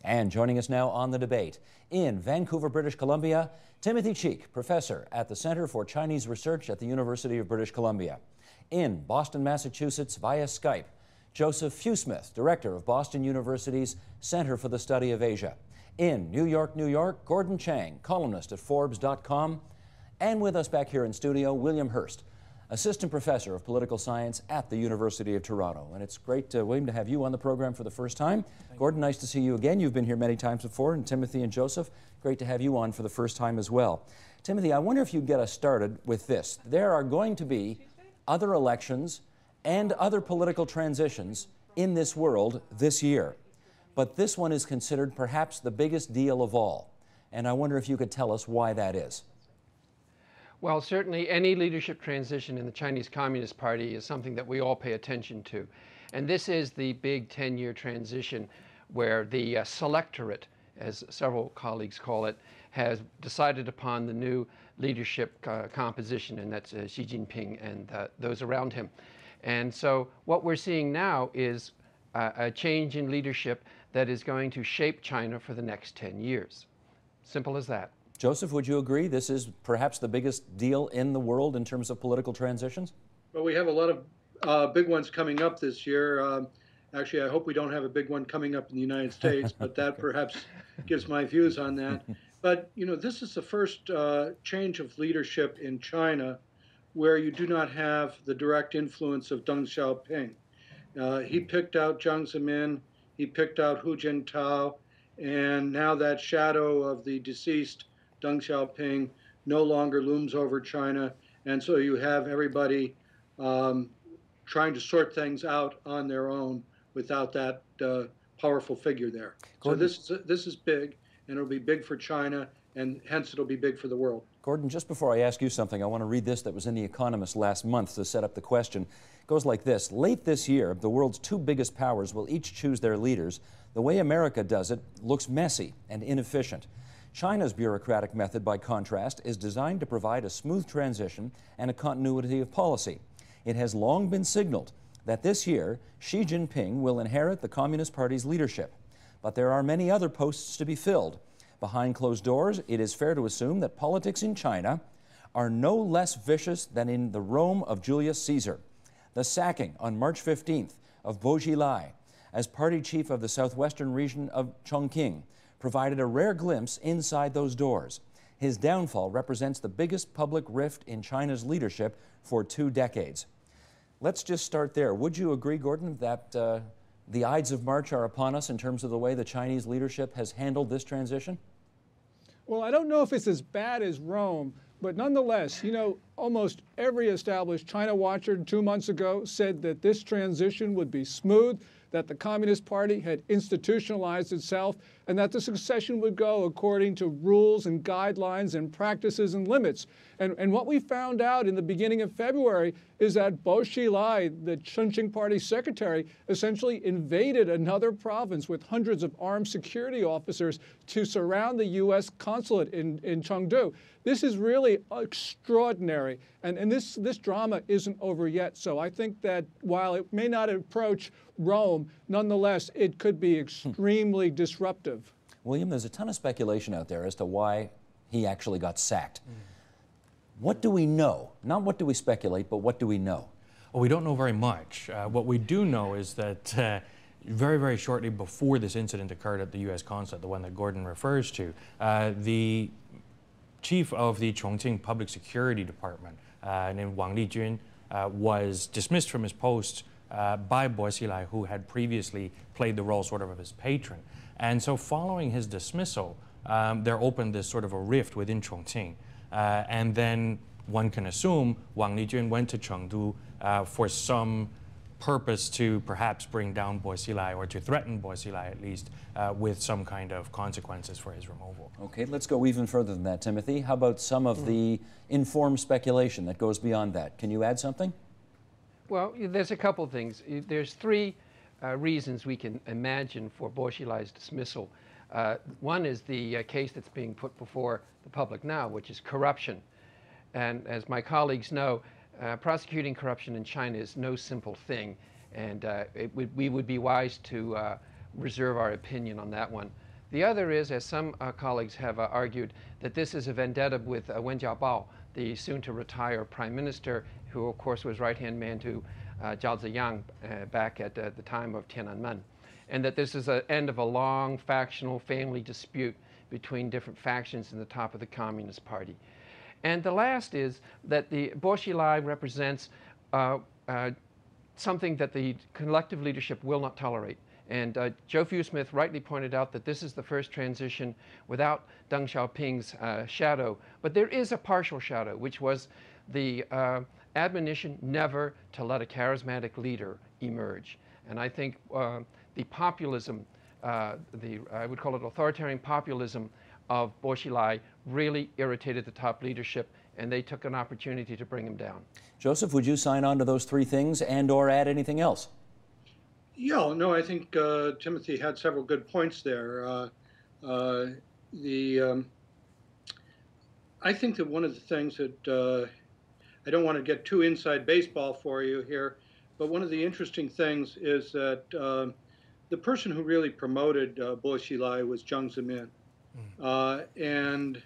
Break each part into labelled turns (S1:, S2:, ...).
S1: And joining us now on the debate, in Vancouver, British Columbia, Timothy Cheek, professor at the Center for Chinese Research at the University of British Columbia. In Boston, Massachusetts, via Skype, Joseph Fewsmith, director of Boston University's Center for the Study of Asia. In New York, New York, Gordon Chang, columnist at Forbes.com. And with us back here in studio, William Hurst, assistant professor of political science at the University of Toronto. And it's great, William, to have you on the program for the first time. Gordon, nice to see you again. You've been here many times before. And Timothy and Joseph, great to have you on for the first time as well. Timothy, I wonder if you'd get us started with this. There are going to be other elections and other political transitions in this world this year. But this one is considered perhaps the biggest deal of all. And I wonder if you could tell us why that is.
S2: Well, certainly any leadership transition in the Chinese Communist Party is something that we all pay attention to. And this is the big 10-year transition where the selectorate, as several colleagues call it, has decided upon the new leadership composition, and that's Xi Jinping and those around him. And so what we're seeing now is a change in leadership that is going to shape China for the next 10 years. Simple as that.
S1: Joseph, would you agree this is perhaps the biggest deal in the world in terms of political transitions?
S3: Well, we have a lot of big ones coming up this year. Actually, I hope we don't have a big one coming up in the United States, but that perhaps gives my views on that. But, you know, this is the first change of leadership in China where you do not have the direct influence of Deng Xiaoping. He picked out Jiang Zemin, he picked out Hu Jintao, and now that shadow of the deceased Deng Xiaoping no longer looms over China, and so you have everybody trying to sort things out on their own without that powerful figure there. Gordon, so this is big, and it'll be big for China, and hence it'll be big for the world.
S1: Gordon, just before I ask you something, I want to read this that was in The Economist last month to set up the question. It goes like this: late this year, the world's two biggest powers will each choose their leaders. The way America does it looks messy and inefficient. China's bureaucratic method, by contrast, is designed to provide a smooth transition and a continuity of policy. It has long been signaled that this year, Xi Jinping will inherit the Communist Party's leadership. But there are many other posts to be filled. Behind closed doors, it is fair to assume that politics in China are no less vicious than in the Rome of Julius Caesar. The sacking on March 15th of Bo Xilai as party chief of the southwestern region of Chongqing provided a rare glimpse inside those doors. His downfall represents the biggest public rift in China's leadership for 2 decades. Let's just start there. Would you agree, Gordon, that the Ides of March are upon us in terms of the way the Chinese leadership has handled this transition?
S4: Well, I don't know if it's as bad as Rome, but nonetheless, you know, almost every established China watcher 2 months ago said that this transition would be smooth, that the Communist Party had institutionalized itself, and that the succession would go according to rules and guidelines and practices and limits. And what we found out in the beginning of February is that Bo Xilai, the Chongqing Party secretary, essentially invaded another province with hundreds of armed security officers to surround the U.S. consulate in Chengdu. This is really extraordinary, and this drama isn't over yet. So I think that while it may not approach Rome, nonetheless, it could be extremely disruptive.
S1: William, there's a ton of speculation out there as to why he actually got sacked. What do we know? Not what do we speculate, but what do we know?
S5: Well, we don't know very much. What we do know is that very, very shortly before this incident occurred at the U.S. consulate, the one that Gordon refers to, the chief of the Chongqing Public Security Department, named Wang Lijun, was dismissed from his post by Bo Xilai, who had previously played the role sort of his patron. And so following his dismissal, there opened this sort of a rift within Chongqing. And then one can assume Wang Lijun went to Chengdu for some purpose to perhaps bring down Bo Xilai, or to threaten Bo Xilai at least, with some kind of consequences for his removal.
S1: Okay, let's go even further than that, Timothy. How about some of the informed speculation that goes beyond that? Can you add something?
S2: Well, there's a couple things. There's 3 reasons we can imagine for Bo Xilai's dismissal. One is the case that's being put before the public now, which is corruption. And as my colleagues know, prosecuting corruption in China is no simple thing, and we would be wise to reserve our opinion on that one. The other is, as some colleagues have argued, that this is a vendetta with Wen Jiabao, the soon-to-retire prime minister, who of course was right-hand man to Zhao Ziyang back at the time of Tiananmen, and that this is the end of a long factional family dispute between different factions in the top of the Communist Party. And the last is that the Bo Xilai represents something that the collective leadership will not tolerate. And Joe Fewsmith rightly pointed out that this is the first transition without Deng Xiaoping's shadow. But there is a partial shadow, which was the admonition never to let a charismatic leader emerge. And I think the populism, I would call it authoritarian populism of Bo Xilai, really irritated the top leadership, and they took an opportunity to bring him down. Joseph, would you sign on to those three things and or add anything else?
S3: Yeah, no, I think Timothy had several good points there. I think that one of the things that I don't want to get too inside baseball for you here, but one of the interesting things is that the person who really promoted Bo Xilai was Jiang Zemin. And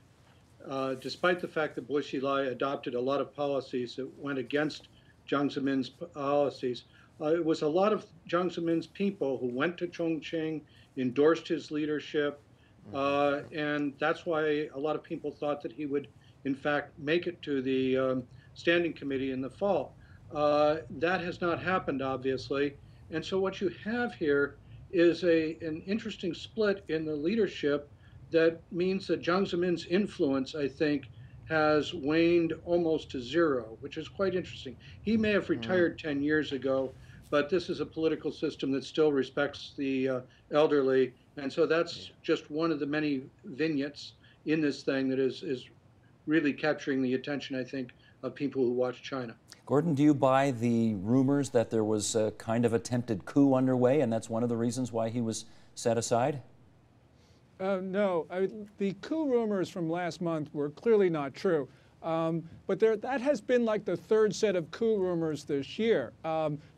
S3: despite the fact that Bo Xilai adopted a lot of policies that went against Jiang Zemin's policies, it was a lot of Jiang Zemin's people who went to Chongqing, endorsed his leadership, and that's why a lot of people thought that he would, in fact, make it to the Standing Committee in the fall. That has not happened, obviously, and so what you have here is an interesting split in the leadership that means that Jiang Zemin's influence, I think, has waned almost to zero, which is quite interesting. He may have retired 10 years ago, but this is a political system that still respects the elderly, and so that's just one of the many vignettes in this thing that is really capturing the attention, I think, of people who watch China.
S1: Gordon, do you buy the rumors that there was a kind of attempted coup underway, and that's one of the reasons why he was set aside?
S4: No, the coup rumors from last month were clearly not true. But that has been like the third set of coup rumors this year.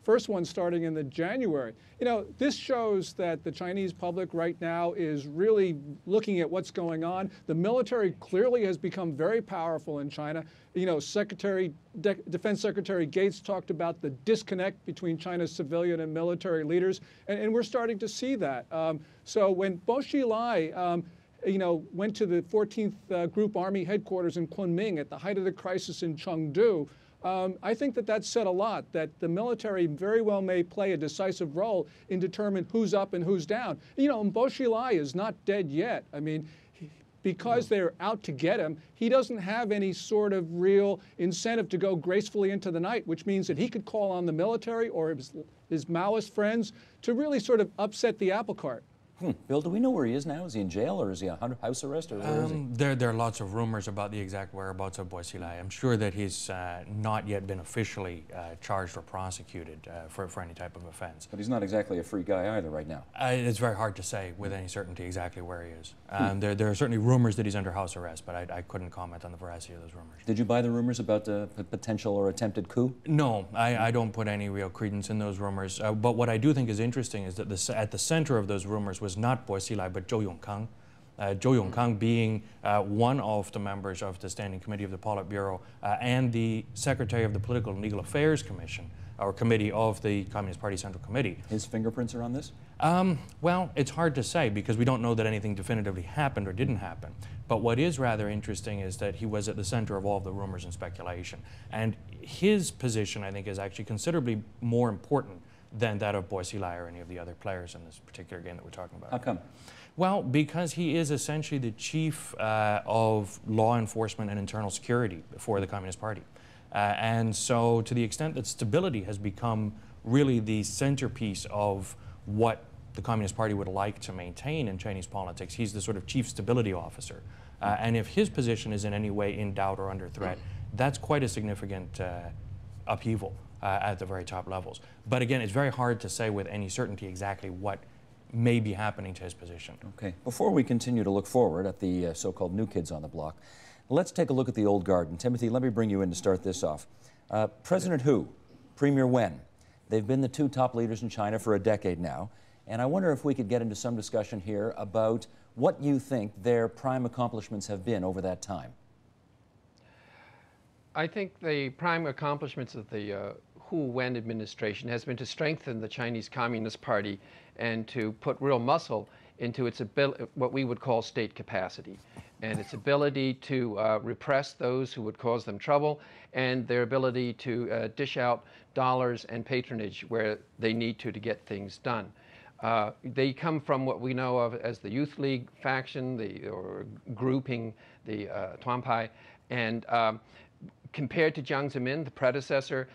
S4: First one starting in the January. You know, this shows that the Chinese public right now is really looking at what's going on. The military clearly has become very powerful in China. You know, Defense Secretary Gates talked about the disconnect between China's civilian and military leaders, and we're starting to see that. So when Bo Xilai went to the 14th Group Army headquarters in Kunming at the height of the crisis in Chengdu, I think that said a lot, that the military very well may play a decisive role in determining who's up and who's down. You know, and Bo Xilai is not dead yet. I mean, because they're out to get him, he doesn't have any sort of real incentive to go gracefully into the night, which means that he could call on the military or his Maoist friends to really sort of upset the apple cart.
S1: Bill, do we know where he is now? Is he in jail or is he on house arrest or where is he?
S5: There are lots of rumors about the exact whereabouts of Bo Xilai. I'm sure that he's not yet been officially charged or prosecuted for any type of offense.
S1: But he's not exactly a free guy either right now.
S5: It's very hard to say with any certainty exactly where he is. There are certainly rumors that he's under house arrest, but I couldn't comment on the veracity of those rumors.
S1: Did you buy the rumors about a potential or attempted coup?
S5: No, I don't put any real credence in those rumors. But what I do think is interesting is that at the center of those rumors was not Bo Xilai, but Zhou Yongkang. Zhou Yongkang being one of the members of the Standing Committee of the Politburo and the Secretary of the Political and Legal Affairs Commission, or Committee of the Communist Party Central Committee.
S1: His fingerprints are on this?
S5: Well, it's hard to say because we don't know that anything definitively happened or didn't happen. But what is rather interesting is that he was at the center of all of the rumors and speculation. And his position, I think, is actually considerably more important than that of Bo Xilai or any of the other players in this particular game that we're talking about.
S1: How come?
S5: Well, because he is essentially the chief of law enforcement and internal security for the Communist Party. And so to the extent that stability has become really the centerpiece of what the Communist Party would like to maintain in Chinese politics, he's the sort of chief stability officer. And if his position is in any way in doubt or under threat, that's quite a significant upheaval at the very top levels. But again, it's very hard to say with any certainty exactly what may be happening to his position.
S1: Okay. Before we continue to look forward at the so-called new kids on the block, let's take a look at the old guard. And Timothy, let me bring you in to start this off. President Hu, Premier Wen, they've been the two top leaders in China for a decade now. And I wonder if we could get into some discussion here about what you think their prime accomplishments have been over that time.
S2: I think the prime accomplishments of the Hu Wen administration has been to strengthen the Chinese Communist Party and to put real muscle into its ability, what we would call state capacity, and its ability to repress those who would cause them trouble, and their ability to dish out dollars and patronage where they need to get things done. They come from what we know of as the Youth League faction, or grouping, the Tuanpai, and compared to Jiang Zemin, the predecessor,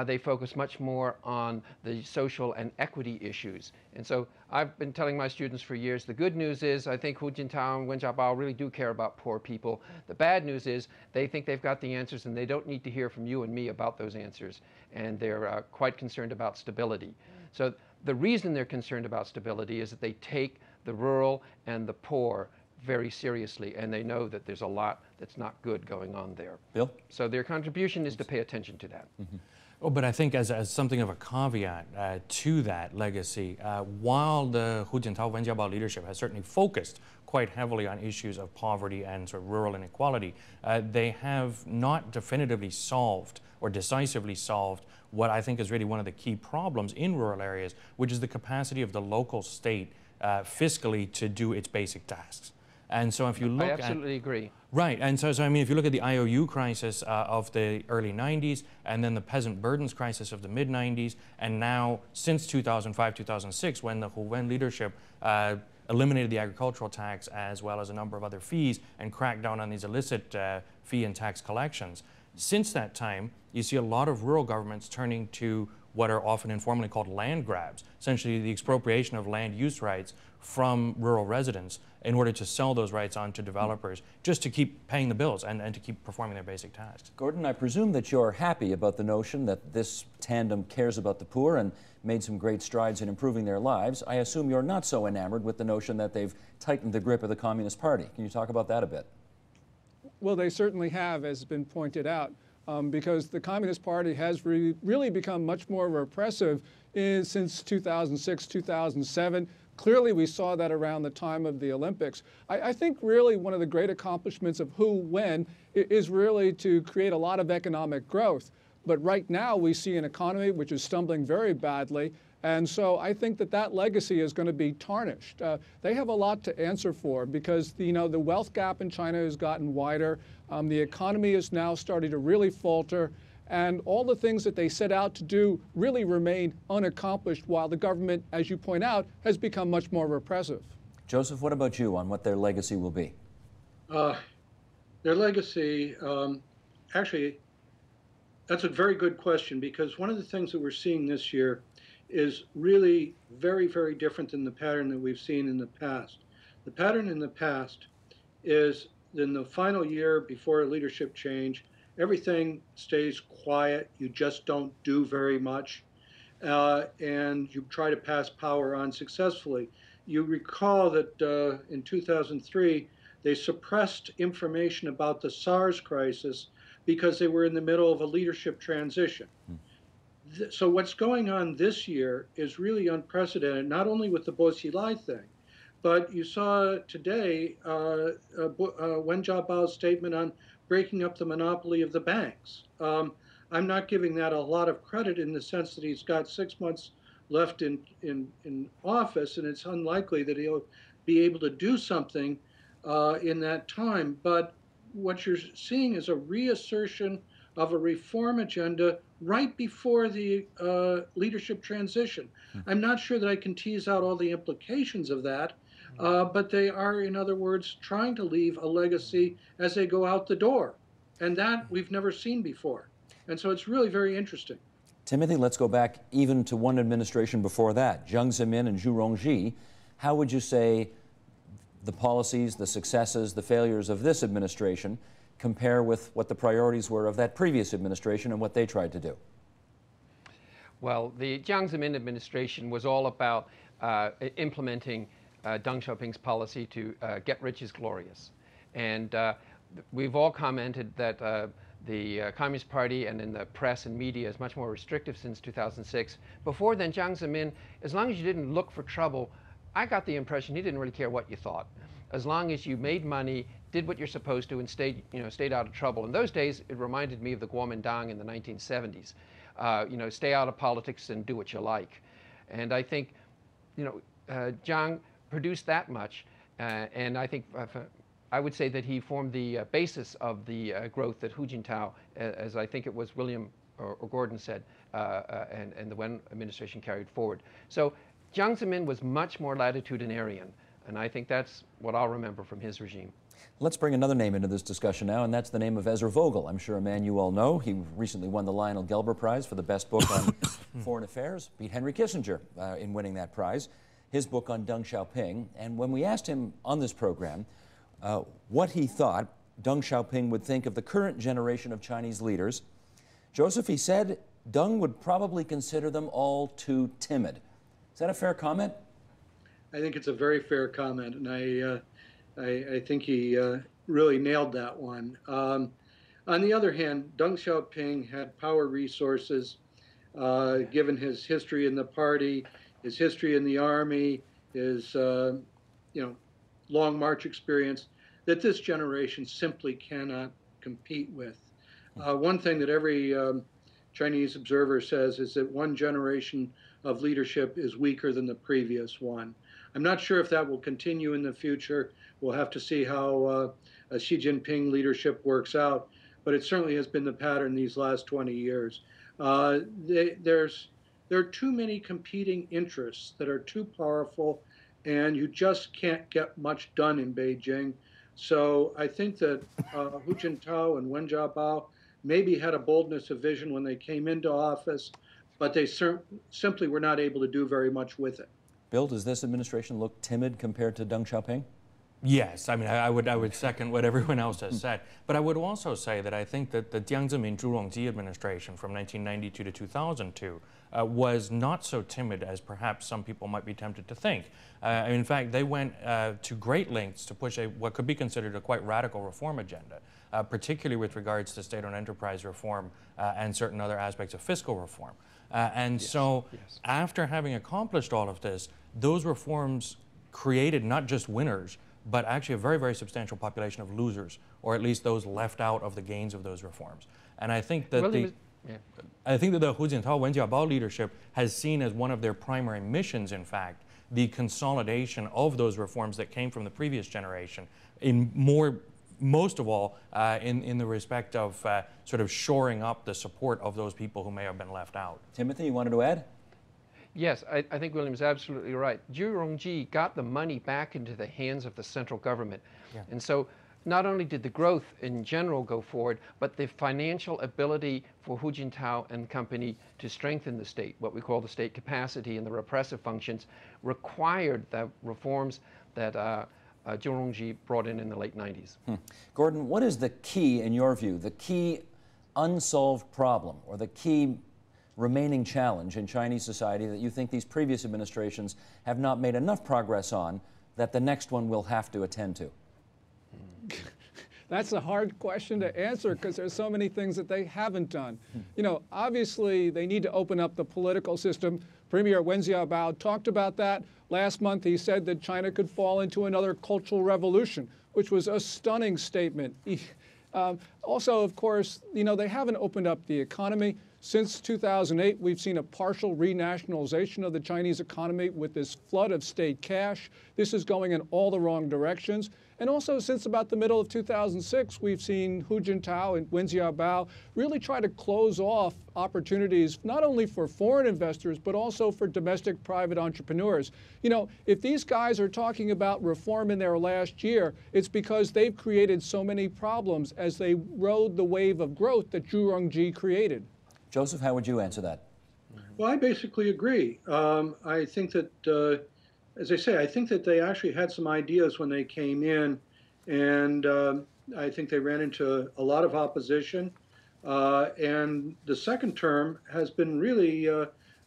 S2: they focus much more on the social and equity issues. And so I've been telling my students for years, the good news is I think Hu Jintao and Wen Jiabao really do care about poor people. The bad news is they think they've got the answers and they don't need to hear from you and me about those answers. And they're quite concerned about stability. So the reason they're concerned about stability is that they take the rural and the poor very seriously, and they know that there's a lot that's not good going on there.
S1: Bill?
S2: So their contribution is to pay attention to that.
S1: Mm-hmm.
S5: Oh, but I think as something of a caveat to that legacy, while the Hu Jintao Wen Jiabao leadership has certainly focused quite heavily on issues of poverty and sort of rural inequality, they have not definitively solved or decisively solved what I think is really one of the key problems in rural areas, which is the capacity of the local state fiscally to do its basic tasks. And so if you look
S2: I absolutely agree.
S5: Right, and so I mean, if you look at the IOU crisis of the early 90s, and then the peasant burdens crisis of the mid-90s, and now since 2005, 2006, when the Hu Wen leadership eliminated the agricultural tax as well as a number of other fees and cracked down on these illicit fee and tax collections. Since that time, you see a lot of rural governments turning to what are often informally called land grabs, essentially the expropriation of land use rights from rural residents in order to sell those rights on to developers just to keep paying the bills and to keep performing their basic tasks.
S1: Gordon, I presume that you're happy about the notion that this tandem cares about the poor and made some great strides in improving their lives. I assume you're not so enamored with the notion that they've tightened the grip of the Communist Party. Can you talk about that a bit?
S4: Well, they certainly have, as has been pointed out, because the Communist Party has really become much more repressive since 2006, 2007. Clearly, we saw that around the time of the Olympics. I think really one of the great accomplishments of Hu Wen is really to create a lot of economic growth. But right now, we see an economy which is stumbling very badly. And so I think that that legacy is going to be tarnished. They have a lot to answer for because the wealth gap in China has gotten wider. The economy is now starting to really falter. And all the things that they set out to do really remain unaccomplished while the government, as you point out, has become much more repressive.
S1: Joseph, what about you on what their legacy will be?
S3: Their legacy, actually, that's a very good question because one of the things that we're seeing this year is really very, very different than the pattern that we've seen in the past. The pattern in the past is in the final year before a leadership change, everything stays quiet. You just don't do very much, and you try to pass power on successfully. You recall that in 2003, they suppressed information about the SARS crisis because they were in the middle of a leadership transition. So what's going on this year is really unprecedented, not only with the Bo Xilai thing, but you saw today Wen Jiabao's statement on breaking up the monopoly of the banks. I'm not giving that a lot of credit in the sense that he's got 6 months left in office, and it's unlikely that he'll be able to do something in that time. But what you're seeing is a reassertion of a reform agenda right before the leadership transition. I'm not sure that I can tease out all the implications of that, but they are, in other words, trying to leave a legacy as they go out the door. And that we've never seen before. And so it's really very interesting.
S1: Timothy, let's go back even to one administration before that, Jiang Zemin and Zhu Rongji. How would you say the policies, the successes, the failures of this administration compare with what the priorities were of that previous administration and what they tried to do?
S2: Well, the Jiang Zemin administration was all about implementing Deng Xiaoping's policy to get rich is glorious. And we've all commented that the Communist Party and in the press and media is much more restrictive since 2006. Before then, Jiang Zemin, as long as you didn't look for trouble, I got the impression he didn't really care what you thought. As long as you made money, did what you're supposed to, and stayed out of trouble. In those days, it reminded me of the Kuomintang in the 1970s. Stay out of politics and do what you like. And I think, Jiang produced that much, and I think I would say that he formed the basis of the growth that Hu Jintao, as I think it was William or Gordon said, and the Wen administration carried forward. So Jiang Zemin was much more latitudinarian, and I think that's what I'll remember from his regime.
S1: Let's bring another name into this discussion now, and that's the name of Ezra Vogel. I'm sure a man you all know. He recently won the Lionel Gelber Prize for the best book on foreign affairs, beat Henry Kissinger in winning that prize. His book on Deng Xiaoping. And when we asked him on this program what he thought Deng Xiaoping would think of the current generation of Chinese leaders, Joseph, he said Deng would probably consider them all too timid. Is that a fair comment?
S3: I think it's a very fair comment, and I think he really nailed that one. On the other hand, Deng Xiaoping had power resources, given his history in the party, his history in the army, his long march experience, that this generation simply cannot compete with. One thing that every Chinese observer says is that one generation of leadership is weaker than the previous one. I'm not sure if that will continue in the future. We'll have to see how Xi Jinping leadership works out, but it certainly has been the pattern these last 20 years. There are too many competing interests that are too powerful, and you just can't get much done in Beijing. So I think that Hu Jintao and Wen Jiabao maybe had a boldness of vision when they came into office, but they simply were not able to do very much with it.
S1: Bill, does this administration look timid compared to Deng Xiaoping?
S5: Yes, I mean, I would second what everyone else has said. But I would also say that I think that the Jiang Zemin Zhu Rongji administration from 1992 to 2002 was not so timid as perhaps some people might be tempted to think. In fact, they went to great lengths to push what could be considered a quite radical reform agenda, particularly with regards to state-owned enterprise reform and certain other aspects of fiscal reform. After having accomplished all of this, those reforms created not just winners, but actually a very, very substantial population of losers, or at least those left out of the gains of those reforms. And I think that the Hu Jintao, Wen Jiabao leadership has seen as one of their primary missions, in fact, the consolidation of those reforms that came from the previous generation, most of all in the respect of sort of shoring up the support of those people who may have been left out.
S1: Timothy, you wanted to add?
S2: Yes, I think William's absolutely right. Zhu Rongji got the money back into the hands of the central government. Yeah. And so not only did the growth in general go forward, but the financial ability for Hu Jintao and company to strengthen the state, what we call the state capacity and the repressive functions, required the reforms that Zhu Rongji brought in the late 90s.
S1: Gordon, what is the key, in your view, the key unsolved problem or the key remaining challenge in Chinese society that you think these previous administrations have not made enough progress on that the next one will have to attend to?
S4: That's a hard question to answer because there's so many things that they haven't done. You know, obviously they need to open up the political system. Premier Wen Jiabao talked about that. Last month he said that China could fall into another cultural revolution, which was a stunning statement. Also, of course, you know, they haven't opened up the economy. Since 2008, we've seen a partial renationalization of the Chinese economy with this flood of state cash. This is going in all the wrong directions. And also, since about the middle of 2006, we've seen Hu Jintao and Wen Jiabao really try to close off opportunities not only for foreign investors, but also for domestic private entrepreneurs. You know, if these guys are talking about reform in their last year, it's because they've created so many problems as they rode the wave of growth that Zhu Rongji created.
S1: Joseph, how would you answer that?
S3: Well, I basically agree. I think that, as I say, I think that they actually had some ideas when they came in, and I think they ran into a lot of opposition. And the second term has been really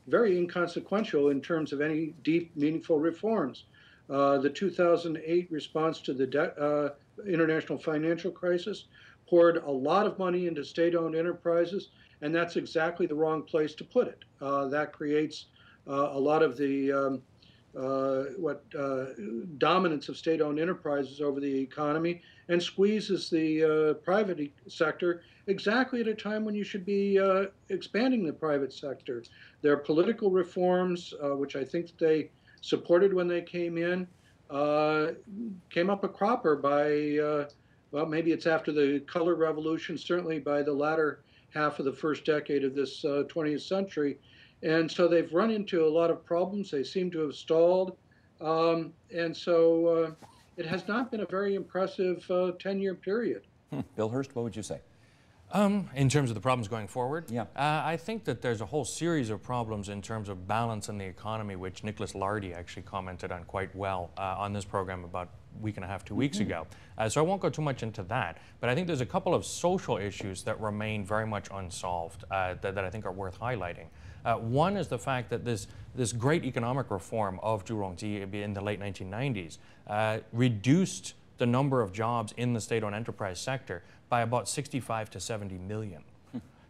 S3: very inconsequential in terms of any deep, meaningful reforms. The 2008 response to the international financial crisis poured a lot of money into state-owned enterprises, and that's exactly the wrong place to put it. That creates a lot of the dominance of state-owned enterprises over the economy and squeezes the private sector exactly at a time when you should be expanding the private sector. Their political reforms, which I think that they supported when they came in, came up a cropper by, well, maybe it's after the color revolution, certainly by the latter half of the first decade of this 20th century. And so they've run into a lot of problems. They seem to have stalled. And so it has not been a very impressive 10-year period.
S1: Bill Hurst, what would you say?
S5: In terms of the problems going forward?
S1: Yeah.
S5: I think that there's a whole series of problems in terms of balance in the economy, which Nicholas Lardy actually commented on quite well on this program about a week and a half, 2 weeks ago. So I won't go too much into that, but I think there's a couple of social issues that remain very much unsolved that I think are worth highlighting. One is the fact that this great economic reform of Zhu Rongji in the late 1990s reduced the number of jobs in the state-owned enterprise sector by about 65 to 70 million.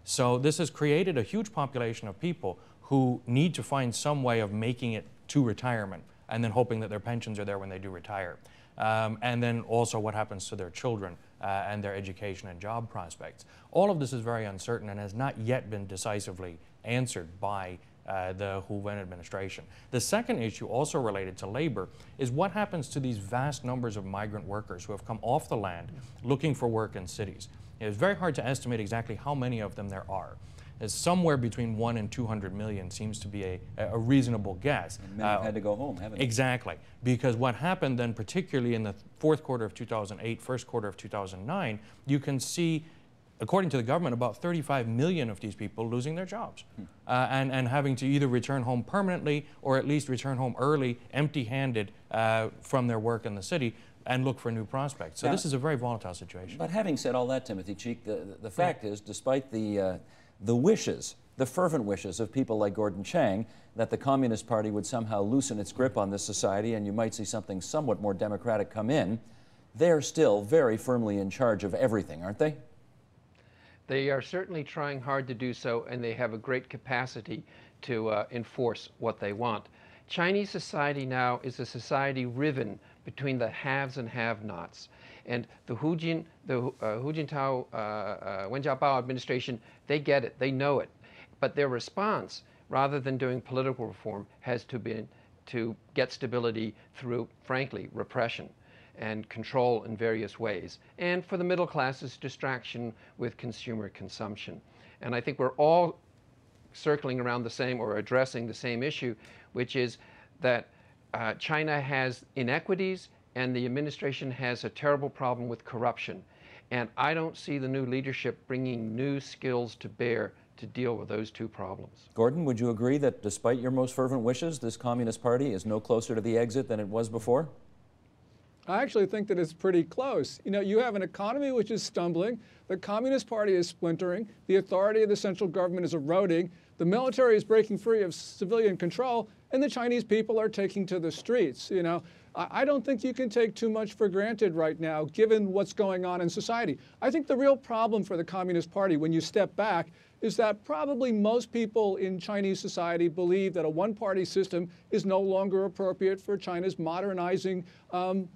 S5: So this has created a huge population of people who need to find some way of making it to retirement and then hoping that their pensions are there when they do retire. And then also what happens to their children and their education and job prospects. All of this is very uncertain and has not yet been decisively answered by the Hu Wen administration. The second issue, also related to labor, is what happens to these vast numbers of migrant workers who have come off the land looking for work in cities. It's very hard to estimate exactly how many of them there are. It's somewhere between 1 and 200 million seems to be a reasonable guess.
S1: And many have had to go home, haven't they?
S5: Exactly, because what happened then, particularly in the fourth quarter of 2008, first quarter of 2009, you can see, according to the government, about 35 million of these people losing their jobs and having to either return home permanently or at least return home early, empty-handed from their work in the city and look for new prospects. So this is a very volatile situation.
S1: But having said all that, Timothy Cheek, the fact is, despite the wishes, the fervent wishes of people like Gordon Chang that the Communist Party would somehow loosen its grip on this society and you might see something somewhat more democratic come in, they're still very firmly in charge of everything, aren't they?
S2: They are certainly trying hard to do so, and they have a great capacity to enforce what they want. Chinese society now is a society riven between the haves and have-nots. And the Hu Jintao, Wen Jiabao administration, they get it, they know it. But their response, rather than doing political reform, has to be to get stability through, frankly, repression and control in various ways. And for the middle classes, distraction with consumer consumption. And I think we're all circling around the same or addressing the same issue, which is that China has inequities and the administration has a terrible problem with corruption. And I don't see the new leadership bringing new skills to bear to deal with those two problems.
S1: Gordon, would you agree that despite your most fervent wishes, this Communist Party is no closer to the exit than it was before?
S4: I actually think that it's pretty close. You know, you have an economy which is stumbling, the Communist Party is splintering, the authority of the central government is eroding, the military is breaking free of civilian control, and the Chinese people are taking to the streets. You know, I don't think you can take too much for granted right now, given what's going on in society. I think the real problem for the Communist Party, when you step back, is that probably most people in Chinese society believe that a one-party system is no longer appropriate for China's modernizing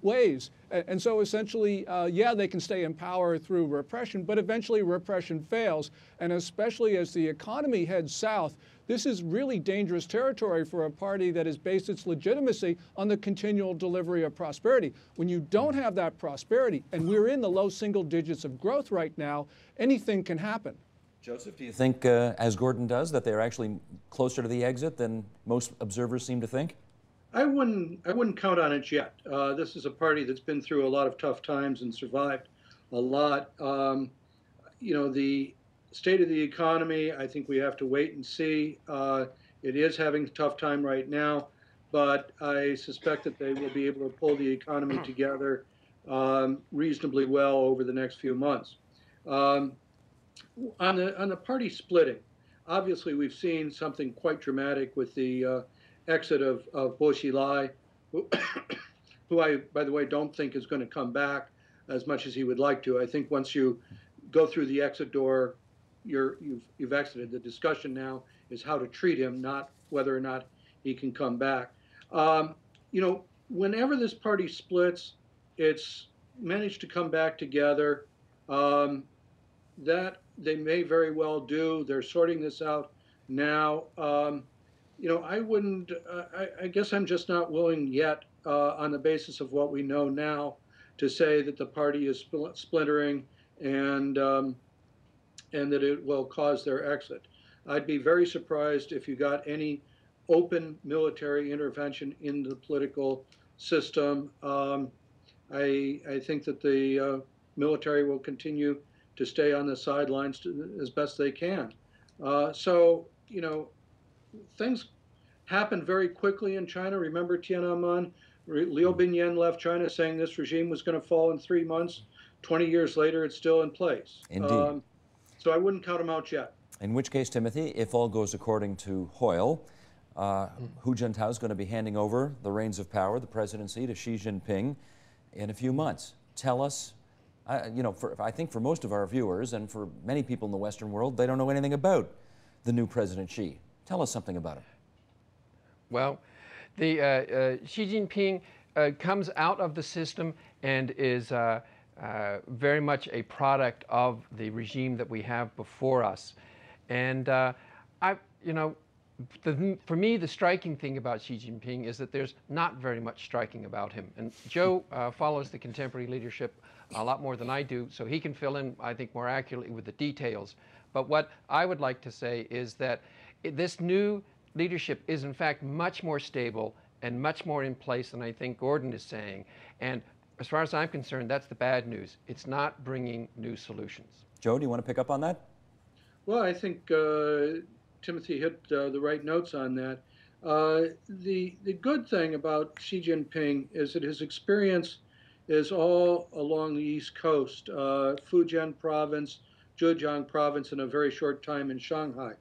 S4: ways. And so essentially, yeah, they can stay in power through repression, but eventually repression fails. And especially as the economy heads south, this is really dangerous territory for a party that has based its legitimacy on the continual delivery of prosperity. When you don't have that prosperity, and we're in the low single digits of growth right now, anything can happen.
S1: Joseph, do you think, as Gordon does, that they're actually closer to the exit than most observers seem to think?
S3: I wouldn't count on it yet. This is a party that's been through a lot of tough times and survived a lot. You know, the state of the economy, I think we have to wait and see. It is having a tough time right now, but I suspect that they will be able to pull the economy together reasonably well over the next few months. On the party splitting, obviously we've seen something quite dramatic with the exit of Bo Xilai, who I, by the way, don't think is going to come back as much as he would like to. I think once you go through the exit door, you've exited. The discussion now is how to treat him, not whether or not he can come back. You know, whenever this party splits, it's managed to come back together. That they may very well do. They're sorting this out now. You know, I wouldn't. I guess I'm just not willing yet, on the basis of what we know now, to say that the party is splintering and that it will cause their exit. I'd be very surprised if you got any open military intervention in the political system. I think that the military will continue to stay on the sidelines as best they can. So, you know, things happened very quickly in China. Remember Tiananmen? Liu Binyan left China saying this regime was going to fall in 3 months. 20 years later, it's still in place.
S1: Indeed.
S3: So I wouldn't count them out yet.
S1: In which case, Timothy, if all goes according to Hoyle, Hu Jintao is going to be handing over the reins of power, the presidency, to Xi Jinping in a few months. Tell us, you know, I think for most of our viewers and for many people in the Western world, they don't know anything about the new President Xi. Tell us something about him.
S2: Well, the Xi Jinping comes out of the system and is very much a product of the regime that we have before us. And you know, for me, the striking thing about Xi Jinping is that there's not very much striking about him. And Joe follows the contemporary leadership a lot more than I do, so he can fill in, I think, more accurately with the details. But what I would like to say is that this new leadership is, in fact, much more stable and much more in place than I think Gordon is saying. And as far as I'm concerned, that's the bad news. It's not bringing new solutions.
S1: Joe, do you want to pick up on that?
S3: Well, I think Timothy hit the right notes on that. The good thing about Xi Jinping is that his experience is all along the East Coast, Fujian province, Zhejiang province, in a very short time in Shanghai.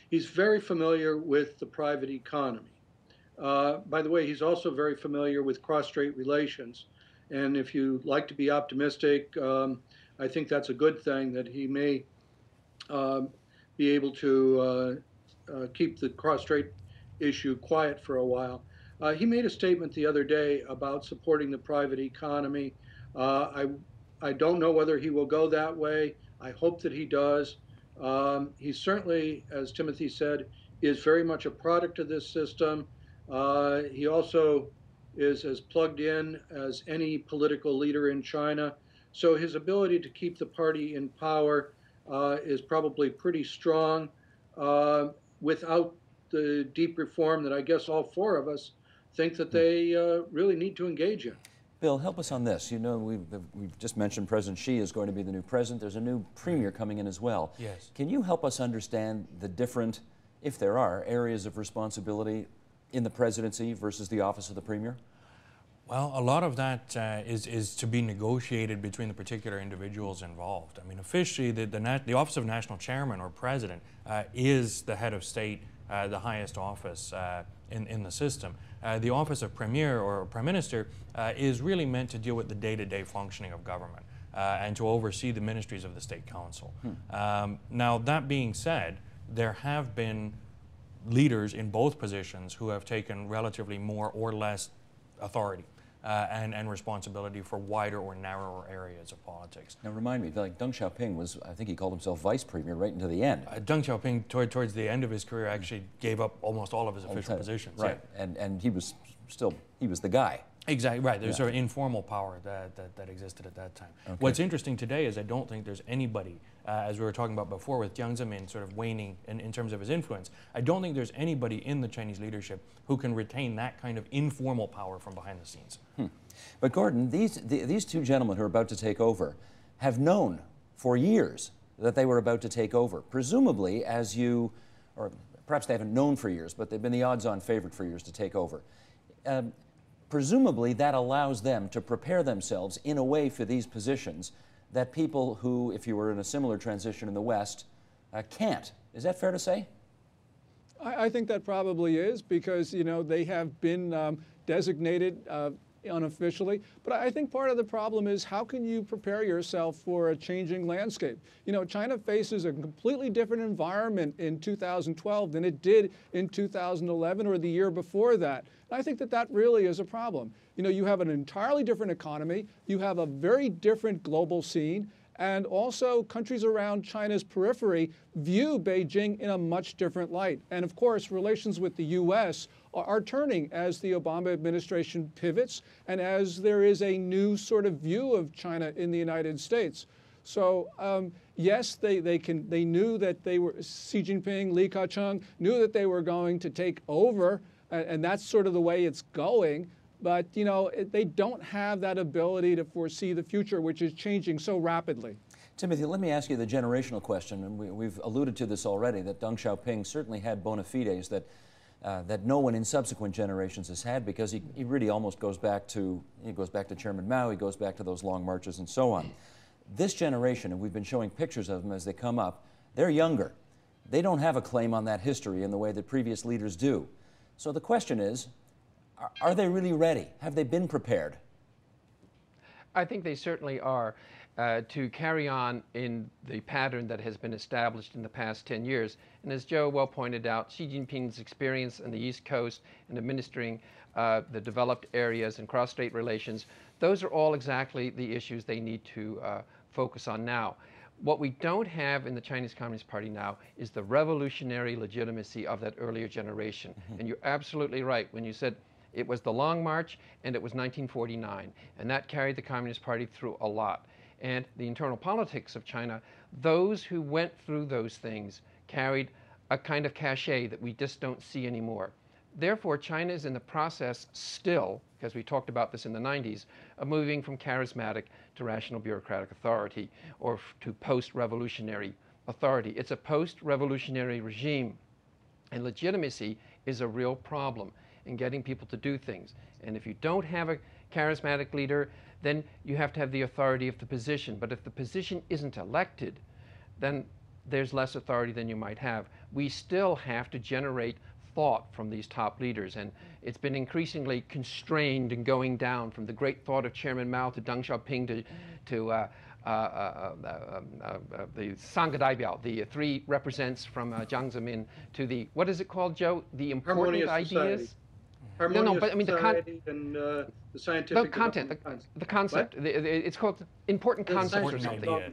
S3: He's very familiar with the private economy. By the way, he's also very familiar with cross-strait relations. And if you like to be optimistic, I think that's a good thing, that he may be able to keep the cross-strait issue quiet for a while. He made a statement the other day about supporting the private economy. I don't know whether he will go that way. I hope that he does. He certainly, as Timothy said, is very much a product of this system. He also is as plugged in as any political leader in China. So his ability to keep the party in power is probably pretty strong, without the deep reform that I guess all four of us think that they really need to engage in.
S1: Bill, help us on this. You know, we've just mentioned President Xi is going to be the new president. There's a new premier coming in as well.
S5: Yes. Can
S1: Can you help us understand the different, if there are, areas of responsibility in the presidency versus the office of the premier?
S5: Well, a lot of that is to be negotiated between the particular individuals involved. I mean, officially, the Office of National Chairman or President is the head of state, the highest office in the system. The Office of Premier or Prime Minister is really meant to deal with the day-to-day functioning of government and to oversee the ministries of the State Council. Now, that being said, there have been leaders in both positions who have taken relatively more or less authority and responsibility for wider or narrower areas of politics.
S1: Now remind me, like Deng Xiaoping was, I think he called himself vice premier right into the end.
S5: Deng Xiaoping, towards the end of his career, actually gave up almost all of his official positions.
S1: Right, yeah. And he was still, he was the guy.
S5: Exactly, right. There's sort of informal power that existed at that time. Okay. What's interesting today is I don't think there's anybody, as we were talking about before with Jiang Zemin sort of waning in terms of his influence, I don't think there's anybody in the Chinese leadership who can retain that kind of informal power from behind the scenes.
S1: But Gordon, these two gentlemen who are about to take over have known for years that they were about to take over. Presumably, as you, or perhaps they haven't known for years, but they've been the odds-on favorite for years to take over. Presumably, that allows them to prepare themselves in a way for these positions that people who, if you were in a similar transition in the West, can't. Is that fair to say?
S4: I think that probably is, because, you know, they have been designated unofficially. But I think part of the problem is how can you prepare yourself for a changing landscape? You know, China faces a completely different environment in 2012 than it did in 2011 or the year before that. And I think that that really is a problem. You know, you have an entirely different economy, you have a very different global scene, and also countries around China's periphery view Beijing in a much different light. And of course, relations with the US are turning as the Obama administration pivots and as there is a new sort of view of China in the United States. So yes, they knew that they were, Xi Jinping, Li Keqiang knew that they were going to take over, and that's sort of the way it's going. But you know, they don't have that ability to foresee the future, which is changing so rapidly.
S1: Timothy, let me ask you the generational question, and we've alluded to this already, that Deng Xiaoping certainly had bona fides that no one in subsequent generations has had, because he really almost goes back to Chairman Mao, he goes back to those long marches and so on. This generation, and we've been showing pictures of them as they come up, they're younger. They don't have a claim on that history in the way that previous leaders do. So the question is, are they really ready? Have they been prepared?
S2: I think they certainly are to carry on in the pattern that has been established in the past 10 years. And as Joe well pointed out, Xi Jinping's experience on the East Coast in administering the developed areas and cross-strait relations, those are all exactly the issues they need to focus on now. What we don't have in the Chinese Communist Party now is the revolutionary legitimacy of that earlier generation. And you're absolutely right when you said it was the Long March and it was 1949, and that carried the Communist Party through a lot. And the internal politics of China, those who went through those things carried a kind of cachet that we just don't see anymore. Therefore, China is in the process still, because we talked about this in the 90s, of moving from charismatic to rational bureaucratic authority, or to post-revolutionary authority. It's a post-revolutionary regime, and legitimacy is a real problem in getting people to do things. And if you don't have a charismatic leader, then you have to have the authority of the position. But if the position isn't elected, then there's less authority than you might have. We still have to generate thought from these top leaders, and it's been increasingly constrained and going down from the great thought of Chairman Mao to Deng Xiaoping to the Sangha Daibiao, the three represents from Jiang Zemin, to the, what is it called, Joe? The important ideas?
S3: Harmonious
S2: no, but I mean
S3: and the scientific
S2: the content, the concept. It's called important concepts or something.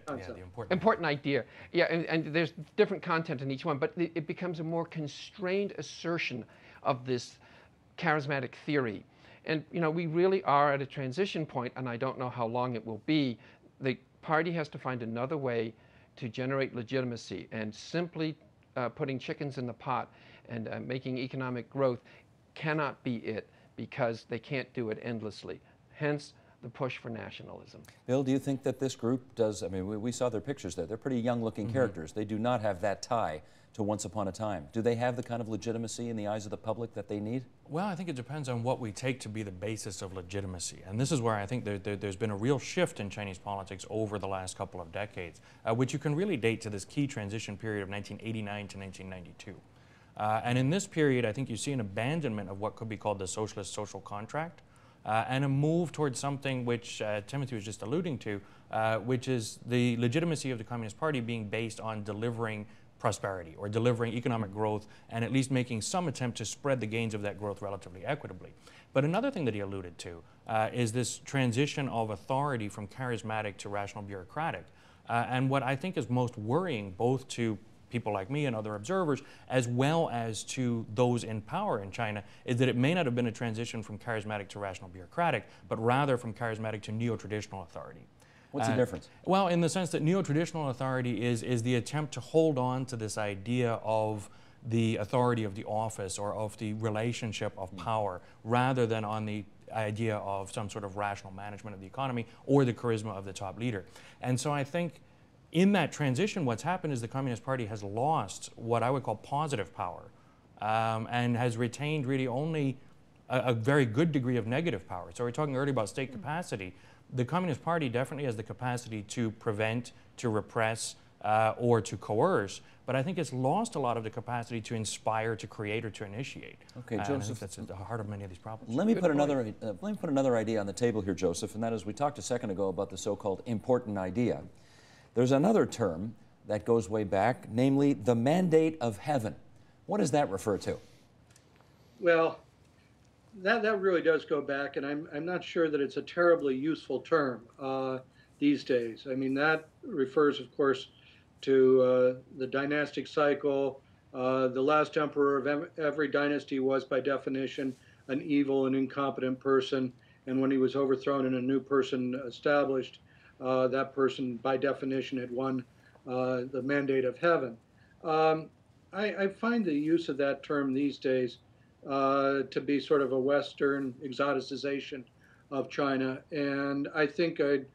S2: Important idea. Yeah, and there's different content in each one, but it becomes a more constrained assertion of this charismatic theory. And you know, we really are at a transition point, and I don't know how long it will be. The party has to find another way to generate legitimacy, and simply putting chickens in the pot and making economic growth cannot be it, because they can't do it endlessly. Hence the push for nationalism.
S1: Bill, do you think that this group does, I mean, we saw their pictures there. They're pretty young-looking characters. They do not have that tie to once upon a time. Do they have the kind of legitimacy in the eyes of the public that they need?
S5: Well, I think it depends on what we take to be the basis of legitimacy. And this is where I think there's been a real shift in Chinese politics over the last couple of decades, which you can really date to this key transition period of 1989 to 1992. And in this period, I think you see an abandonment of what could be called the socialist social contract, and a move towards something which Timothy was just alluding to, which is the legitimacy of the Communist Party being based on delivering prosperity or delivering economic growth, and at least making some attempt to spread the gains of that growth relatively equitably. But another thing that he alluded to is this transition of authority from charismatic to rational bureaucratic. And what I think is most worrying, both to people like me and other observers, as well as to those in power in China, is that it may not have been a transition from charismatic to rational bureaucratic, but rather from charismatic to neo-traditional authority.
S1: What's the difference?
S5: Well, in the sense that neo-traditional authority is the attempt to hold on to this idea of the authority of the office or of the relationship of power, rather than on the idea of some sort of rational management of the economy or the charisma of the top leader. And so I think in that transition, what's happened is the Communist Party has lost what I would call positive power, and has retained really only a very good degree of negative power. So we're talking earlier about state capacity. The Communist Party definitely has the capacity to prevent, to repress, or to coerce, but I think it's lost a lot of the capacity to inspire, to create, or to initiate.
S1: Okay,
S5: And I
S1: Joseph,
S5: think that's at the heart of many of these problems.
S1: let me put another idea on the table here, Joseph, and that is we talked a second ago about the so-called important idea. There's another term that goes way back, namely the mandate of heaven. What does that refer to?
S3: Well, that really does go back, and I'm not sure that it's a terribly useful term these days. I mean, that refers, of course, to the dynastic cycle. The last emperor of every dynasty was, by definition, an evil and incompetent person, and when he was overthrown and a new person established, that person, by definition, had won the mandate of heaven. I find the use of that term these days to be sort of a Western exoticization of China, and I think I'd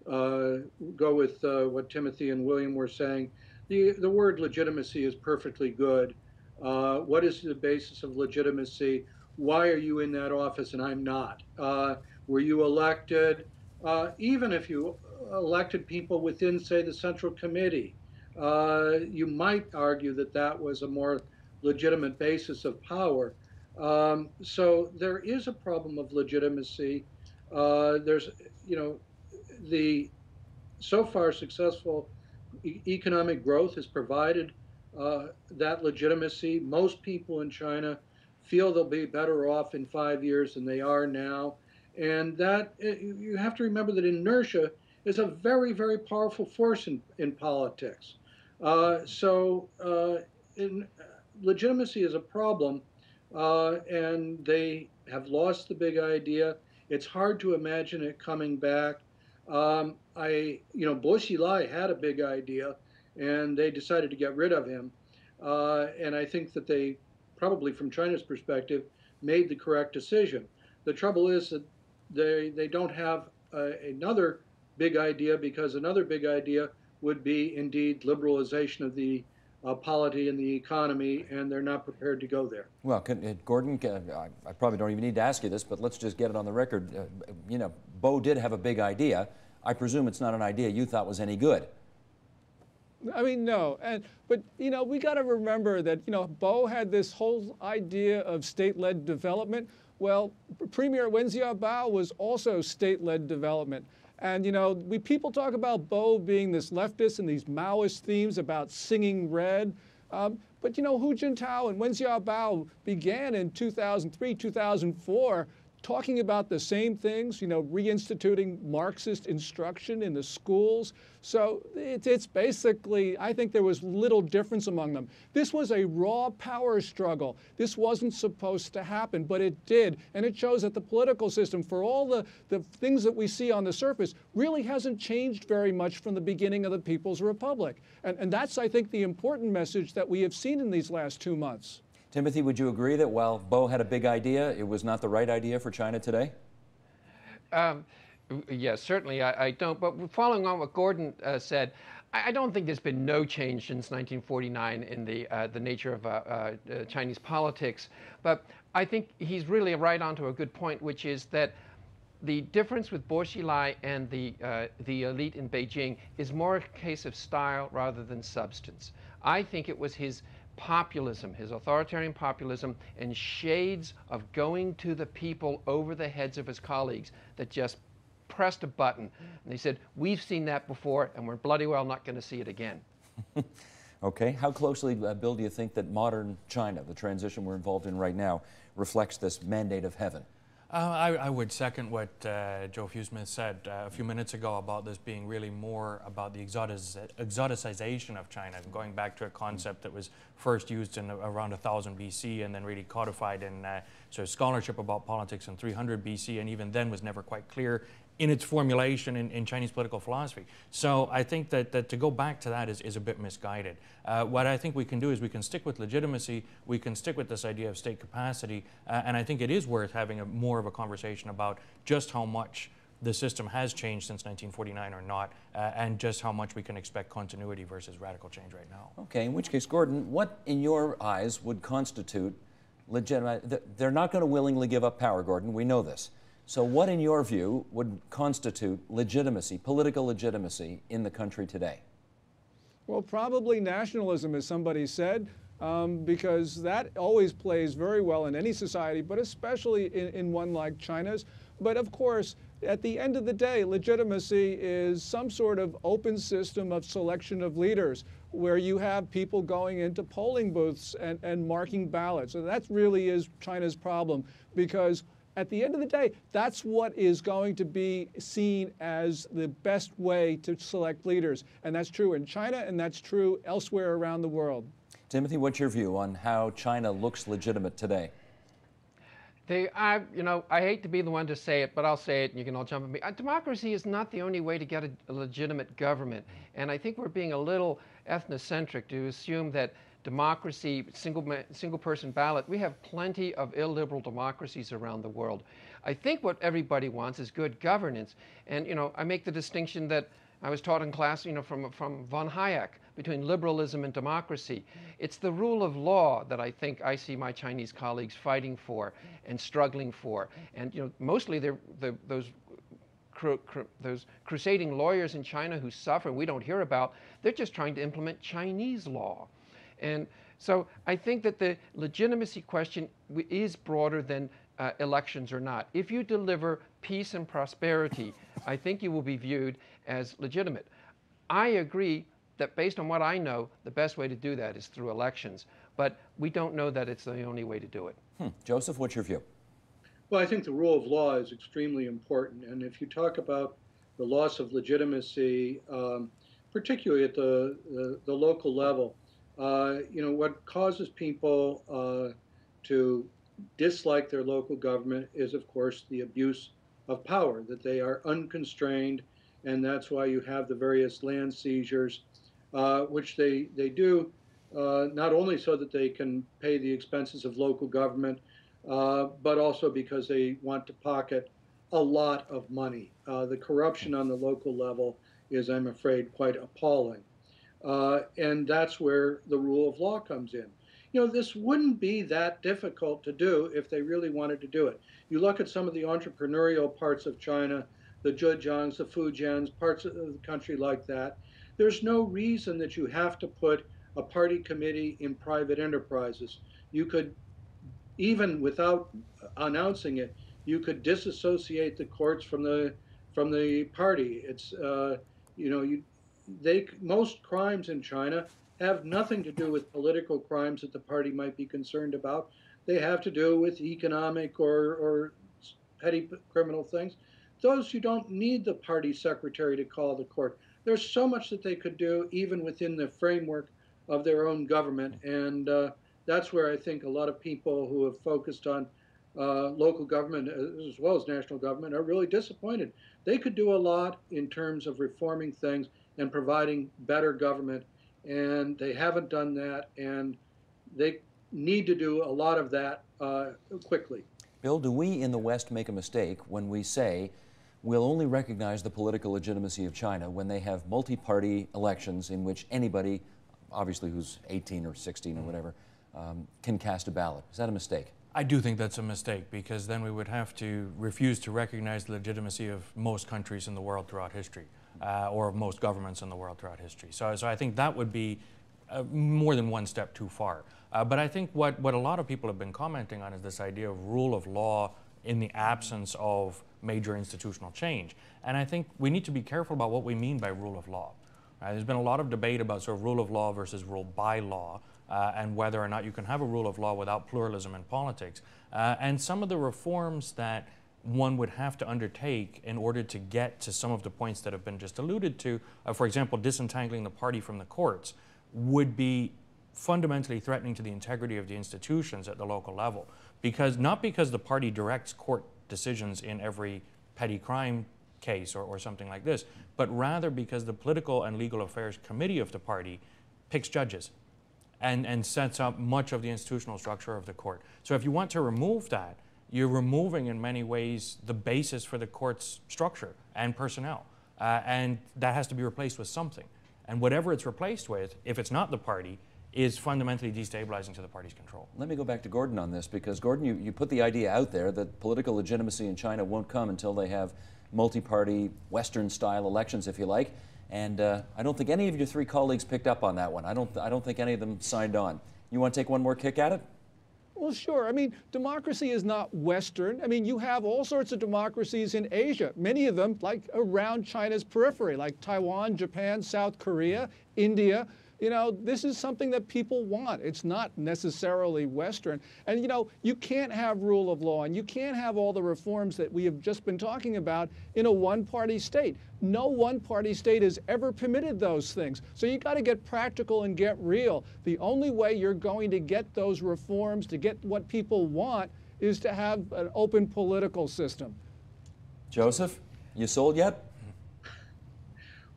S3: go with what Timothy and William were saying. The word legitimacy is perfectly good. What is the basis of legitimacy? Why are you in that office and I'm not? Were you elected? Even if you elected people within, say, the Central Committee, you might argue that that was a more legitimate basis of power. So there is a problem of legitimacy. There's, the so far successful economic growth has provided that legitimacy. Most people in China feel they'll be better off in 5 years than they are now. And that you have to remember that inertia is a very, very powerful force in politics. Legitimacy is a problem, and they have lost the big idea. It's hard to imagine it coming back. Bo Xilai had a big idea, and they decided to get rid of him. And I think that they probably, from China's perspective, made the correct decision. The trouble is that they don't have another big idea, because another big idea would be indeed liberalization of the polity and the economy, and they're not prepared to go there.
S1: Well, Gordon, I probably don't even need to ask you this, but let's just get it on the record. Bo did have a big idea. I presume it's not an idea you thought was any good.
S4: I mean, no. But we got to remember that, Bo had this whole idea of state-led development. Well, Premier Wen Jiabao was also state-led development. And, people talk about Bo being this leftist and these Maoist themes about singing red. But, Hu Jintao and Wen Jiabao began in 2003, 2004, talking about the same things, reinstituting Marxist instruction in the schools. So it's basically, I think there was little difference among them. This was a raw power struggle. This wasn't supposed to happen, but it did. And it shows that the political system, for all the things that we see on the surface, really hasn't changed very much from the beginning of the People's Republic. And that's, I think, the important message that we have seen in these last 2 months.
S1: Timothy, would you agree that while Bo had a big idea, it was not the right idea for China today?
S2: Yes, certainly I don't. But following on what Gordon said, I don't think there's been no change since 1949 in the nature of Chinese politics. But I think he's really right onto a good point, which is that the difference with Bo Xilai and the elite in Beijing is more a case of style rather than substance. I think it was his populism, his authoritarian populism, and shades of going to the people over the heads of his colleagues that just pressed a button. And they said, we've seen that before, and we're bloody well not going to see it again.
S1: Okay. How closely, Bill, do you think that modern China, the transition we're involved in right now, reflects this mandate of heaven?
S5: I would second what Joe Fewsmith said a few minutes ago about this being really more about the exoticization of China, going back to a concept that was first used in around 1000 BC and then really codified in sort of scholarship about politics in 300 BC, and even then was never quite clear in its formulation in Chinese political philosophy. So I think that to go back to that is a bit misguided. What I think we can do is we can stick with legitimacy, we can stick with this idea of state capacity, and I think it is worth having more of a conversation about just how much the system has changed since 1949 or not, and just how much we can expect continuity versus radical change right now.
S1: Okay, in which case, Gordon, what in your eyes would constitute legitimate? They're not going to willingly give up power, Gordon, we know this. So what, in your view, would constitute legitimacy, political legitimacy in the country today?
S4: Well, probably nationalism, as somebody said, because that always plays very well in any society, but especially in one like China's. But of course, at the end of the day, legitimacy is some sort of open system of selection of leaders where you have people going into polling booths and marking ballots. And that really is China's problem, because at the end of the day, that's what is going to be seen as the best way to select leaders. And that's true in China, and that's true elsewhere around the world.
S1: Timothy, what's your view on how China looks legitimate today?
S2: I hate to be the one to say it, but I'll say it and you can all jump at me. Democracy is not the only way to get a legitimate government. And I think we're being a little ethnocentric to assume that democracy, single person ballot, we have plenty of illiberal democracies around the world. I think what everybody wants is good governance. And, I make the distinction that I was taught in class, from von Hayek, between liberalism and democracy. It's the rule of law that I think I see my Chinese colleagues fighting for and struggling for. And, mostly they're those crusading lawyers in China who suffer and we don't hear about, they're just trying to implement Chinese law. And so I think that the legitimacy question is broader than elections or not. If you deliver peace and prosperity, I think you will be viewed as legitimate. I agree that based on what I know, the best way to do that is through elections. But we don't know that it's the only way to do it.
S1: Joseph, what's your view?
S3: Well, I think the rule of law is extremely important. And if you talk about the loss of legitimacy, particularly at the local level, what causes people to dislike their local government is, of course, the abuse of power, that they are unconstrained, and that's why you have the various land seizures, which they do not only so that they can pay the expenses of local government, but also because they want to pocket a lot of money. The corruption on the local level is, I'm afraid, quite appalling. And that's where the rule of law comes in. This wouldn't be that difficult to do if they really wanted to do it. You look at some of the entrepreneurial parts of China, the Zhejiangs, the Fujians, parts of the country like that. There's no reason that you have to put a party committee in private enterprises. You could, even without announcing it, you could disassociate the courts from the party. It's most crimes in China have nothing to do with political crimes that the party might be concerned about. They have to do with economic or petty criminal things. Those you don't need the party secretary to call the court. There's so much that they could do even within the framework of their own government. And that's where I think a lot of people who have focused on local government as well as national government are really disappointed. They could do a lot in terms of reforming things and providing better government, and they haven't done that, and they need to do a lot of that quickly.
S1: Bill, do we in the West make a mistake when we say we'll only recognize the political legitimacy of China when they have multi-party elections in which anybody, obviously who's 18 or 16 or whatever, can cast a ballot? Is that a mistake?
S5: I do think that's a mistake, because then we would have to refuse to recognize the legitimacy of most countries in the world throughout history, or of most governments in the world throughout history. So I think that would be more than one step too far. But I think what a lot of people have been commenting on is this idea of rule of law in the absence of major institutional change. And I think we need to be careful about what we mean by rule of law. There's been a lot of debate about sort of rule of law versus rule by law, and whether or not you can have a rule of law without pluralism in politics. And some of the reforms that one would have to undertake in order to get to some of the points that have been just alluded to, for example, disentangling the party from the courts, would be fundamentally threatening to the integrity of the institutions at the local level. Not because the party directs court decisions in every petty crime case or something like this, but rather because the political and legal affairs committee of the party picks judges and sets up much of the institutional structure of the court. So if you want to remove that, you're removing in many ways the basis for the court's structure and personnel. And that has to be replaced with something. And whatever it's replaced with, if it's not the party, is fundamentally destabilizing to the party's control.
S1: Let me go back to Gordon on this, because Gordon, you put the idea out there that political legitimacy in China won't come until they have multi-party, Western-style elections, if you like. And I don't think any of your three colleagues picked up on that one. I don't think any of them signed on. You want to take one more kick at it?
S4: Well, sure. I mean, democracy is not Western. I mean, you have all sorts of democracies in Asia, many of them like around China's periphery, like Taiwan, Japan, South Korea, India. You know, this is something that people want. It's not necessarily Western. And, you know, you can't have rule of law and you can't have all the reforms that we have just been talking about in a one-party state. No one-party state has ever permitted those things. So you got to get practical and get real. The only way you're going to get those reforms, to get what people want, is to have an open political system.
S1: Joseph, you sold yet?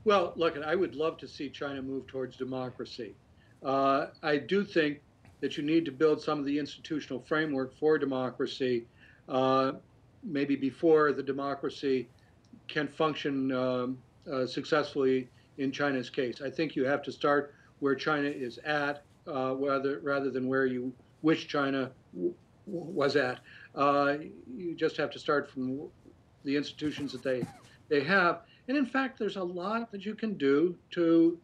S3: Well, look, I would love to see China move towards democracy. I do think that you need to build some of the institutional framework for democracy, maybe before the democracy can function successfully in China's case. I think you have to start where China is at, rather than where you wish China was at. You just have to start from the institutions that they have. And in fact, there's a lot that you can do to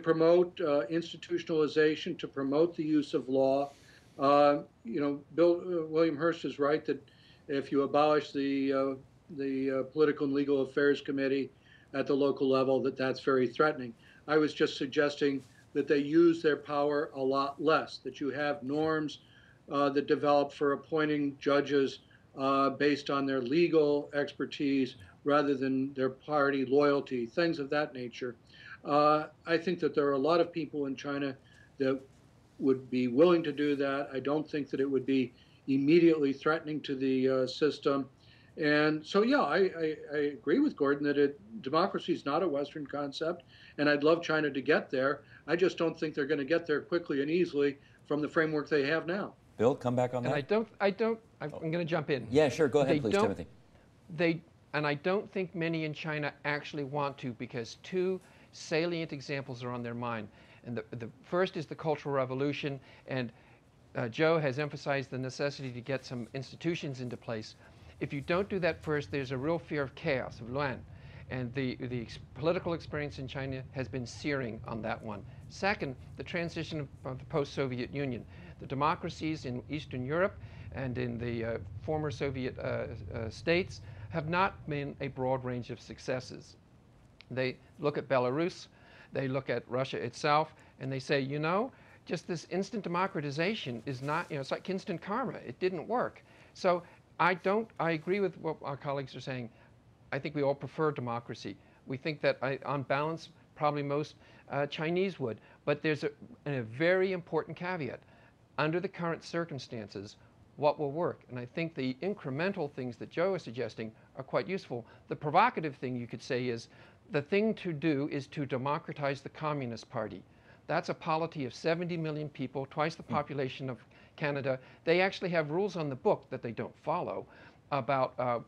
S3: promote institutionalization, to promote the use of law. You know, William Hurst is right that if you abolish the Political and Legal Affairs Committee at the local level, that's very threatening. I was just suggesting that they use their power a lot less, that you have norms that develop for appointing judges based on their legal expertise rather than their party loyalty, things of that nature. I think that there are a lot of people in China that would be willing to do that. I don't think that it would be immediately threatening to the system. And so, yeah, I agree with Gordon that democracy is not a Western concept, and I'd love China to get there. I just don't think they're going to get there quickly and easily from the framework they have now.
S1: Bill, come back on that.
S2: And I'm going to jump in.
S1: Yeah, sure. Go ahead, please, Timothy.
S2: And I don't think many in China actually want to, because two salient examples are on their mind. And the first is the Cultural Revolution, and Joe has emphasized the necessity to get some institutions into place. If you don't do that first, there's a real fear of chaos, of Luan. And the political experience in China has been searing on that one. Second, the transition of the post-Soviet Union. The democracies in Eastern Europe and in the former Soviet states have not been a broad range of successes. They look at Belarus, they look at Russia itself, and they say, you know, just this instant democratization is not, you know, it's like instant karma. It didn't work. So I agree with what our colleagues are saying. I think we all prefer democracy. We think that on balance, probably most Chinese would. But there's a very important caveat. Under the current circumstances, what will work? And I think the incremental things that Joe is suggesting are quite useful. The provocative thing you could say is, the thing to do is to democratize the Communist Party. That's a polity of 70 million people, twice the population of Canada. They actually have rules on the book that they don't follow about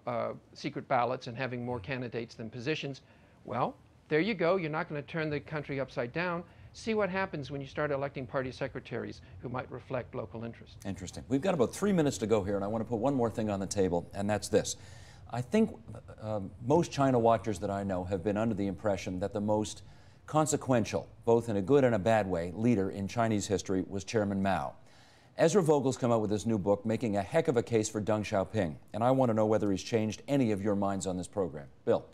S2: secret ballots and having more candidates than positions. Well, there you go. You're not going to turn the country upside down. See what happens when you start electing party secretaries who might reflect local interest.
S1: Interesting. We've got about 3 minutes to go here, and I want to put one more thing on the table, and that's this. I think most China watchers that I know have been under the impression that the most consequential, both in a good and a bad way, leader in Chinese history was Chairman Mao. Ezra Vogel's come out with this new book making a heck of a case for Deng Xiaoping, and I want to know whether he's changed any of your minds on this program. Bill.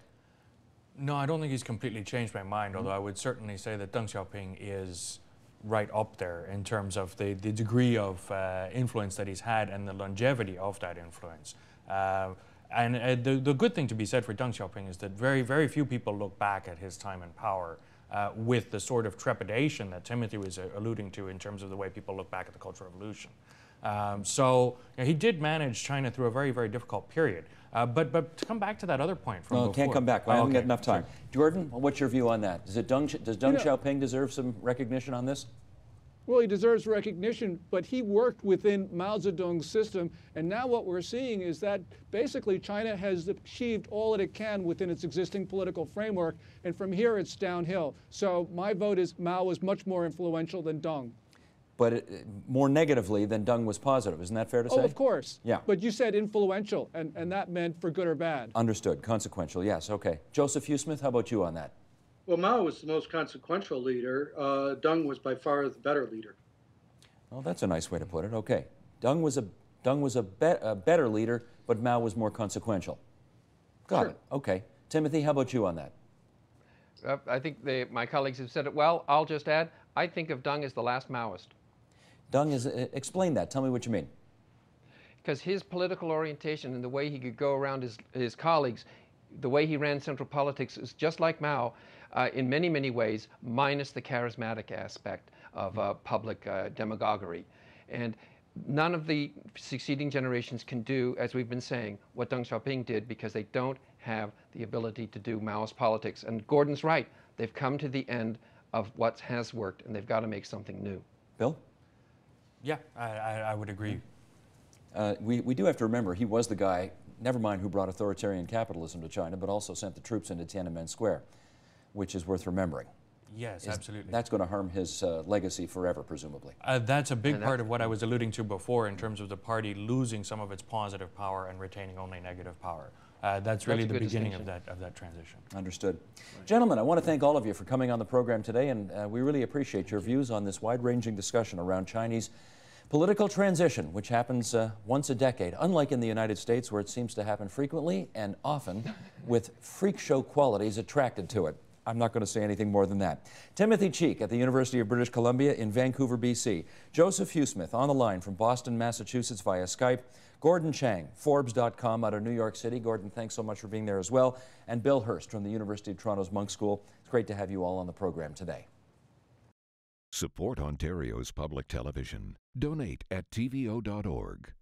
S5: No, I don't think he's completely changed my mind, although I would certainly say that Deng Xiaoping is right up there in terms of the degree of influence that he's had and the longevity of that influence. And the good thing to be said for Deng Xiaoping is that very, very few people look back at his time in power with the sort of trepidation that Timothy was alluding to in terms of the way people look back at the Cultural Revolution. So you know, he did manage China through a very, very difficult period. But to come back to that other point from before.
S1: Can't come back. I haven't got enough time. Sure. Jordan, what's your view on that? Does Deng Xiaoping deserve some recognition on this?
S4: Well, he deserves recognition, but he worked within Mao Zedong's system, and now what we're seeing is that basically China has achieved all that it can within its existing political framework, and from here it's downhill. So my vote is Mao was much more influential than Deng.
S1: But more negatively than Deng was positive. Isn't that fair to say?
S4: Oh, of course.
S1: Yeah.
S4: But you said influential, and that meant for good or bad.
S1: Understood. Consequential, yes. Okay. Joseph Hugh Smith, how about you on that?
S3: Well, Mao was the most consequential leader. Deng was by far the better leader.
S1: Well, that's a nice way to put it. Okay. Deng was a better leader, but Mao was more consequential. Got it. Okay. Timothy, how about you on that?
S2: I think my colleagues have said it well. I'll just add, I think of Deng as the last Maoist.
S1: Deng is, explain that. Tell me what you mean.
S2: Because his political orientation and the way he could go around his colleagues, the way he ran central politics is just like Mao in many, many ways, minus the charismatic aspect of public demagoguery. And none of the succeeding generations can do, as we've been saying, what Deng Xiaoping did, because they don't have the ability to do Maoist politics. And Gordon's right. They've come to the end of what has worked, and they've got to make something new.
S1: Bill?
S5: Yeah, I would agree.
S1: We do have to remember he was the guy, never mind who brought authoritarian capitalism to China, but also sent the troops into Tiananmen Square, which is worth remembering.
S5: Yes, absolutely.
S1: That's going to harm his legacy forever, presumably.
S5: That's a big part of what I was alluding to before in terms of the party losing some of its positive power and retaining only negative power. That's really the beginning of that transition.
S1: Understood. Right. Gentlemen, I want to thank all of you for coming on the program today, and we really appreciate your views on this wide-ranging discussion around Chinese political transition, which happens once a decade, unlike in the United States, where it seems to happen frequently and often with freak show qualities attracted to it. I'm not going to say anything more than that. Timothy Cheek at the University of British Columbia in Vancouver, BC. Joseph Hughesmith on the line from Boston, Massachusetts via Skype. Gordon Chang, Forbes.com out of New York City. Gordon, thanks so much for being there as well. And Bill Hurst from the University of Toronto's Monk School. It's great to have you all on the program today.
S6: Support Ontario's public television. Donate at tvo.org.